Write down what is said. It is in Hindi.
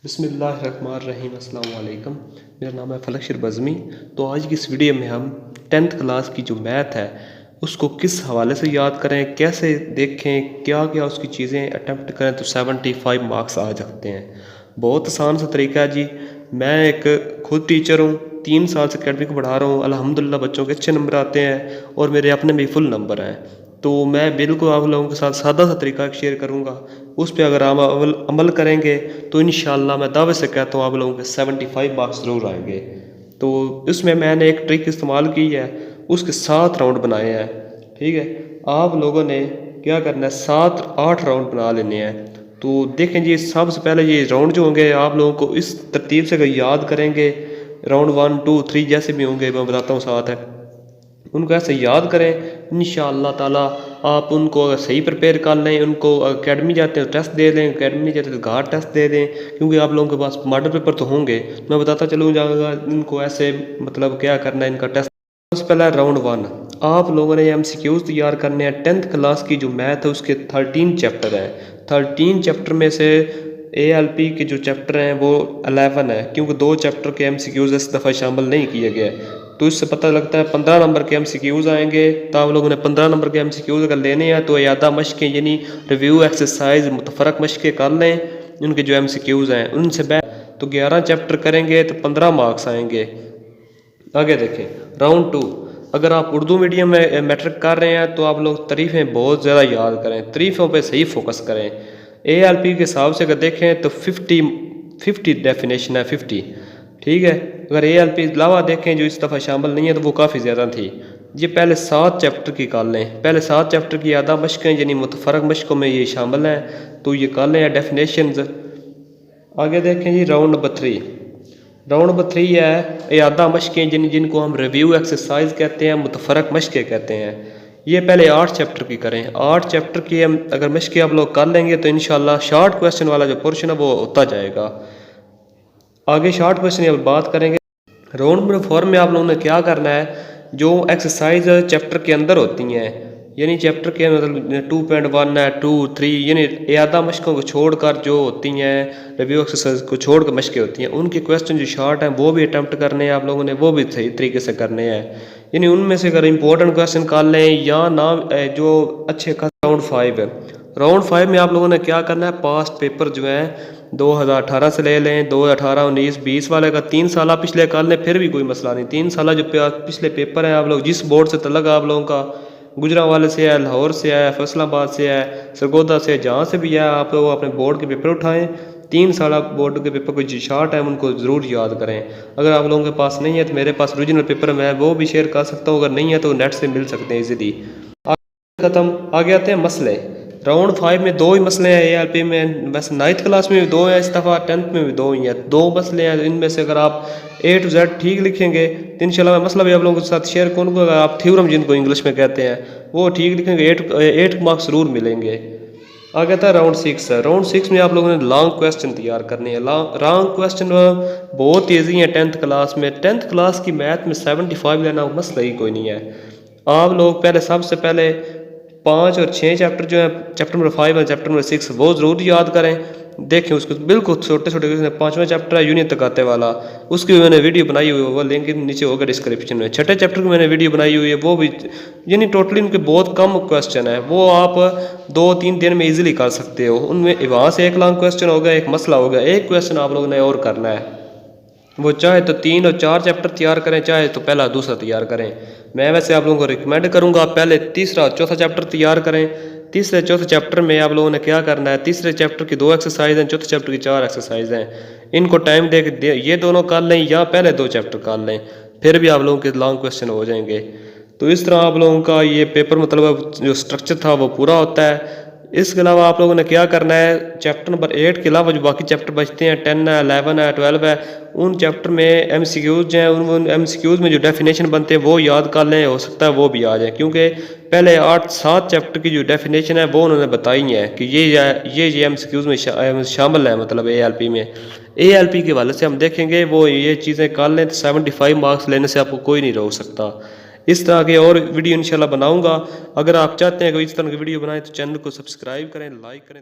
बिस्मिल्लाहिर्रहमानिर्रहीम अस्सलाम वालेकुम। मेरा नाम है फलक बज़मी। तो आज की इस वीडियो में हम 10th क्लास की जो मैथ है उसको किस हवाले से याद करें, कैसे देखें, क्या क्या उसकी चीज़ें अटेम्प्ट करें तो 75 मार्क्स आ सकते हैं। बहुत आसान सा तरीका है जी। मैं एक खुद टीचर हूँ, 3 साल से अकेडमी को पढ़ा रहा हूँ। अल्हम्दुलिल्लाह बच्चों के अच्छे नंबर आते हैं और मेरे अपने भी फुल नंबर हैं। तो मैं बिल्कुल आप लोगों के साथ सादा सा तरीका शेयर करूँगा। उस पे अगर आप अमल करेंगे तो इंशाल्लाह मैं दावे से कहता हूँ आप लोगों के 75 मार्क्स ज़रूर आएंगे। तो इसमें मैंने एक ट्रिक इस्तेमाल की है, उसके 7 राउंड बनाए हैं। ठीक है, आप लोगों ने क्या करना है, 7-8 राउंड बना लेने हैं। तो देखें जी, सबसे पहले ये राउंड जो होंगे आप लोगों को इस तरतीब से अगर याद करेंगे, राउंड 1, 2, 3 जैसे भी होंगे मैं बताता हूँ साथ है, उनको ऐसे याद करें। इंशाअल्लाह ताला आप उनको अगर सही प्रिपेयर कर लें, उनको अकेडमी जाते हैं तो टेस्ट दे दें, अकेडमी नहीं जाते तो घर टेस्ट दे दें, क्योंकि आप लोगों के पास मॉडल पेपर तो होंगे। मैं बताता चलूँ जाऊँगा इनको ऐसे, मतलब क्या करना है इनका टेस्ट। सबसे पहला राउंड 1, आप लोगों ने MCQs तैयार करने हैं। 10th क्लास की जो मैथ है उसके 13 चैप्टर हैं। 13 चैप्टर में से ALP के जो चैप्टर हैं वो 11 है, क्योंकि 2 चैप्टर के MCQs इस दफ़ा शामिल नहीं किए गए। तो इससे पता लगता है 15 नंबर के MCQs आएंगे। तो आप लोगों ने 15 नंबर के MCQs अगर लेने हैं तो यादा मशक़ें यानी रिव्यू एक्सरसाइज मुतफ़रक मशक़ें कर लें। उनके जो MCQs हैं उनसे तो 11 चैप्टर करेंगे तो 15 मार्क्स आएंगे। आगे देखें राउंड 2, अगर आप उर्दू मीडियम में मैट्रिक कर रहे हैं तो आप लोग तारीफ़ें बहुत ज़्यादा याद करें, तारीफ़ों पे सही फोकस करें। ALP के हिसाब से अगर देखें तो 50 डेफिनेशन है, 50। ठीक है, अगर ALP अलावा देखें जो इस दफ़ा शामिल नहीं है तो वो काफ़ी ज़्यादा थी। ये पहले 7 चैप्टर की कर लें, पहले 7 चैप्टर की यादा मशक़ें यानी मुतफ़रक मशक़ों में ये शामिल हैं, तो ये कर लें डेफिनेशंस। आगे देखें जी राउंड नंबर 3। राउंड नंबर 3 है यादा मशक़ें जिनको हम रिव्यू एक्सरसाइज कहते हैं, मुतफ़रक मशक़ें कहते हैं। ये पहले 8 चैप्टर की करें। 8 चैप्टर की हम अगर मशक़ें आप लोग कर लेंगे तो इंशाल्लाह शॉर्ट क्वेश्चन वाला जो पोर्शन है वो होता जाएगा। आगे शॉर्ट क्वेश्चन की बात करेंगे। राउंड नंबर 4 में आप लोगों ने क्या करना है, जो एक्सरसाइज चैप्टर के अंदर होती हैं, यानी चैप्टर के मतलब 2.1 है, 2, 3 यानी यादा मशक़ों को छोड़कर जो होती हैं, रिव्यू एक्सरसाइज को छोड़कर मशक़ें होती हैं, उनके क्वेश्चन जो शॉर्ट हैं वो भी अटैम्प्ट करने हैं आप लोगों ने, वो भी सही तरीके से करने हैं। यानी उनमें से अगर इंपॉर्टेंट क्वेश्चन कर लें या ना जो अच्छे का। राउंड 5 है। राउंड 5 में आप लोगों ने क्या करना है, पास्ट पेपर जो है 2018 से ले लें, 2018, 19, 20 वाले का 3 साल पिछले कर लें, फिर भी कोई मसला नहीं। 3 साल जो पिछले पेपर हैं आप लोग जिस बोर्ड से तलक आप लोगों का, गुजरांवाले से है, लाहौर से है, फैसलाबाद से है, सरगोदा से, जहाँ से भी है, आप लोग अपने बोर्ड के पेपर उठाएं। 3 साल बोर्ड के पेपर कोई शॉर्ट है उनको ज़रूर याद करें। अगर आप लोगों के पास नहीं है तो मेरे पास ओरिजिनल पेपर मैं वो भी शेयर कर सकता हूँ, अगर नहीं है तो नेट से मिल सकते हैं ईजीली। खत्म। आगे आते हैं मसले। राउंड 5 में 2 ही मसले हैं ALP में, बस 9th क्लास में भी 2 हैं, इस दफ़ा 10th में भी 2 ही हैं। 2 मसले हैं, इनमें से अगर आप A to Z ठीक लिखेंगे तो इंशाल्लाह मैं मसला भी आप लोगों के साथ शेयर करूँगा। अगर आप थ्योरम जिनको इंग्लिश में कहते हैं वो ठीक लिखेंगे 8 मार्क्स ज़रूर मिलेंगे। आगे था राउंड 6 है। राउंड 6 में आप लोगों ने लॉन्ग क्वेश्चन तैयार करने हैं। लॉन्ग क्वेश्चन बहुत ईजी है 10th क्लास में। 10th क्लास की मैथ में 75 लेना मसला ही कोई नहीं है। आप लोग पहले सबसे पहले 5 और 6 चैप्टर जो है, चैप्टर नंबर 5 और चैप्टर नंबर 6 वो ज़रूर याद करें। देखें उसको बिल्कुल छोटे छोटे, 5वां चैप्टर है यूनियन तकाते वाला, उसकी भी मैंने वीडियो बनाई हुई है, वो लिंक नीचे होगा डिस्क्रिप्शन में। 6ठे चैप्टर की मैंने वीडियो बनाई हुई है, वो भी यानी टोटली उनके बहुत कम क्वेश्चन है, वो आप 2-3 दिन में इजीली कर सकते हो। उनमें वहाँ से एक लॉन्ग क्वेश्चन होगा, एक मसला होगा, एक क्वेश्चन आप लोगों ने और करना है। वो चाहे तो 3 और 4 चैप्टर तैयार करें, चाहे तो पहला दूसरा तैयार करें। मैं वैसे आप लोगों को रिकमेंड करूंगा आप पहले तीसरा और चौथा चैप्टर तैयार करें। तीसरे चौथे चैप्टर में आप लोगों ने क्या करना है, तीसरे चैप्टर की 2 एक्सरसाइज हैं, चौथे चैप्टर की 4 एक्सरसाइज हैं। इनको टाइम दे ये दोनों कर लें या पहले 2 चैप्टर कर लें, फिर भी आप लोगों के लॉन्ग क्वेश्चन हो जाएंगे। तो इस तरह आप लोगों का ये पेपर मतलब जो स्ट्रक्चर था वो पूरा होता है। इसके अलावा आप लोगों ने क्या करना है, चैप्टर नंबर 8 के अलावा जो बाकी चैप्टर बचते हैं, 10 है, 11 है, 12 है, उन चैप्टर में MCQs हैं, उन MCQs में जो डेफिनेशन बनते हैं वो याद कर लें, हो सकता है वो भी आ जाए, क्योंकि पहले 8-7 चैप्टर की जो डेफिनेशन है वो उन्होंने बताई है कि ये MCQs में शामिल है, मतलब ALP में। ALP के हवाले से हम देखेंगे, वो ये चीज़ें कर लें तो 75 मार्क्स लेने से आपको कोई नहीं रोक सकता। इस तरह के और वीडियो इंशाल्लाह बनाऊंगा। अगर आप चाहते हैं कोई इस तरह की वीडियो बनाएं तो चैनल को सब्सक्राइब करें, लाइक करें।